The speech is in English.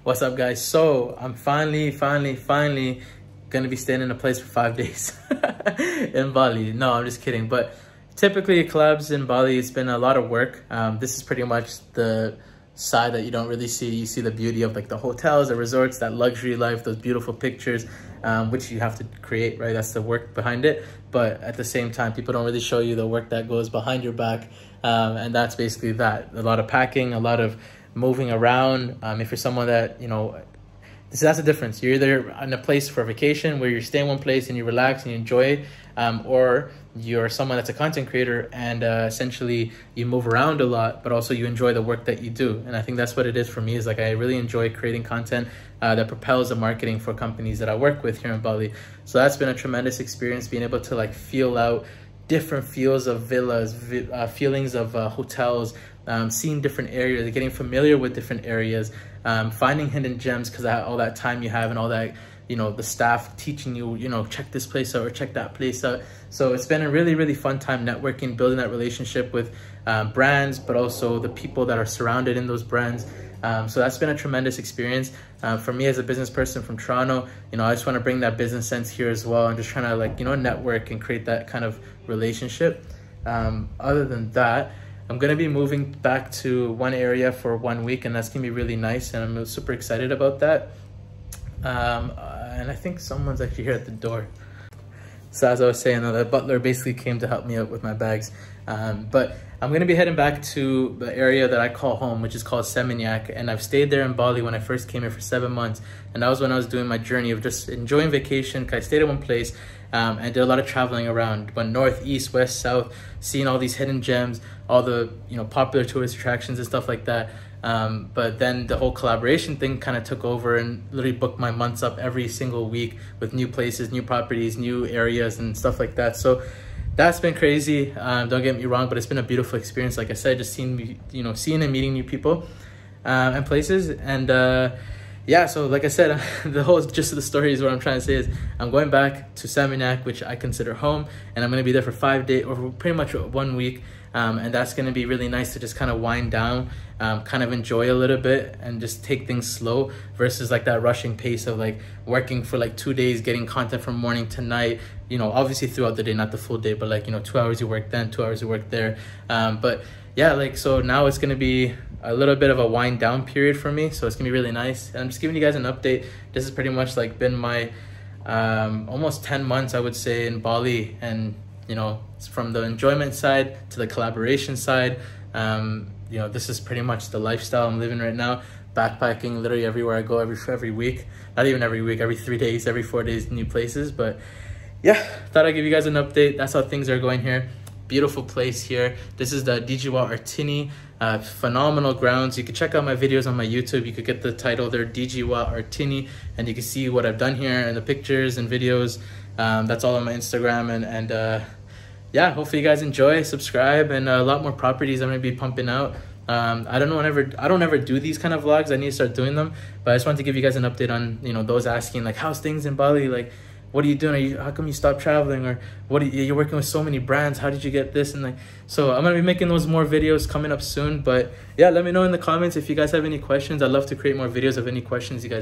What's up, guys? So I'm finally gonna be staying in a place for 5 days in Bali. No, I'm just kidding. But typically collabs in Bali, it's been a lot of work. This is pretty much the side that you don't really see. You see the beauty of like the hotels, the resorts, that luxury life, those beautiful pictures, which you have to create, right? That's the work behind it. But at the same time, people don't really show you the work that goes behind your back. And that's basically that. A lot of packing, a lot of moving around. If you're someone that, you know, that's the difference. You're either in a place for vacation where you stay in one place and you relax and you enjoy, or you're someone that's a content creator and essentially you move around a lot, but also you enjoy the work that you do. And I think that's what it is for me, is like I really enjoy creating content that propels the marketing for companies that I work with here in Bali. So that's been a tremendous experience, being able to like feel out different feels of villas, feelings of hotels, seeing different areas, getting familiar with different areas, finding hidden gems because all that time you have and all that, you know, the staff teaching you, you know, check this place out or check that place out. So it's been a really fun time networking, building that relationship with brands, but also the people that are surrounded in those brands. So that's been a tremendous experience for me as a business person from Toronto. You know, I just want to bring that business sense here as well, and just trying to, like, you know, network and create that kind of relationship. Other than that, I'm going to be moving back to one area for 1 week, and that's going to be really nice, and I'm super excited about that. And I think someone's actually here at the door. So as I was saying, the butler basically came to help me out with my bags. But I'm going to be heading back to the area that I call home, which is called Seminyak. And I've stayed there in Bali when I first came here for 7 months. And that was when I was doing my journey of just enjoying vacation. Cause I stayed at one place and did a lot of traveling around. Went north, east, west, south, seeing all these hidden gems, all the, you know, popular tourist attractions and stuff like that. But then the whole collaboration thing kind of took over and literally booked my months up every single week with new places, new properties, new areas and stuff like that. So that's been crazy. Don't get me wrong, but it's been a beautiful experience. Like I said, just seeing and meeting new people and places. And yeah, so like I said, the whole gist of the story is what I'm trying to say is I'm going back to Seminyak, which I consider home, and I'm going to be there for 5 days, or pretty much 1 week. And that's going to be really nice to just kind of wind down, kind of enjoy a little bit and just take things slow versus like that rushing pace of like working for like 2 days, getting content from morning to night, you know, obviously throughout the day, not the full day, but like, you know, 2 hours you work then, 2 hours you work there. But yeah, like, so now it's going to be a little bit of a wind down period for me. So it's going to be really nice. And I'm just giving you guys an update. This has pretty much like been my almost 10 months, I would say, in Bali. And you know, from the enjoyment side to the collaboration side, you know, this is pretty much the lifestyle I'm living right now. Backpacking literally everywhere I go, every week. Not even every week, every 3 days, every 4 days, new places. But yeah, thought I'd give you guys an update. That's how things are going here. Beautiful place here. This is the Dijiwa Artini. Phenomenal grounds. You can check out my videos on my YouTube. You could get the title there, Dijiwa Artini, and you can see what I've done here and the pictures and videos. That's all on my Instagram, and yeah, hopefully you guys enjoy, subscribe, and a lot more properties I'm gonna be pumping out. I don't ever do these kind of vlogs. I need to start doing them, but I just wanted to give you guys an update on, you know, those asking like, how's things in Bali? Like, what are you doing? How come you stopped traveling? Or you're working with so many brands? How did you get this? And like, so I'm gonna be making those more videos coming up soon. But yeah, let me know in the comments if you guys have any questions. I'd love to create more videos of any questions you guys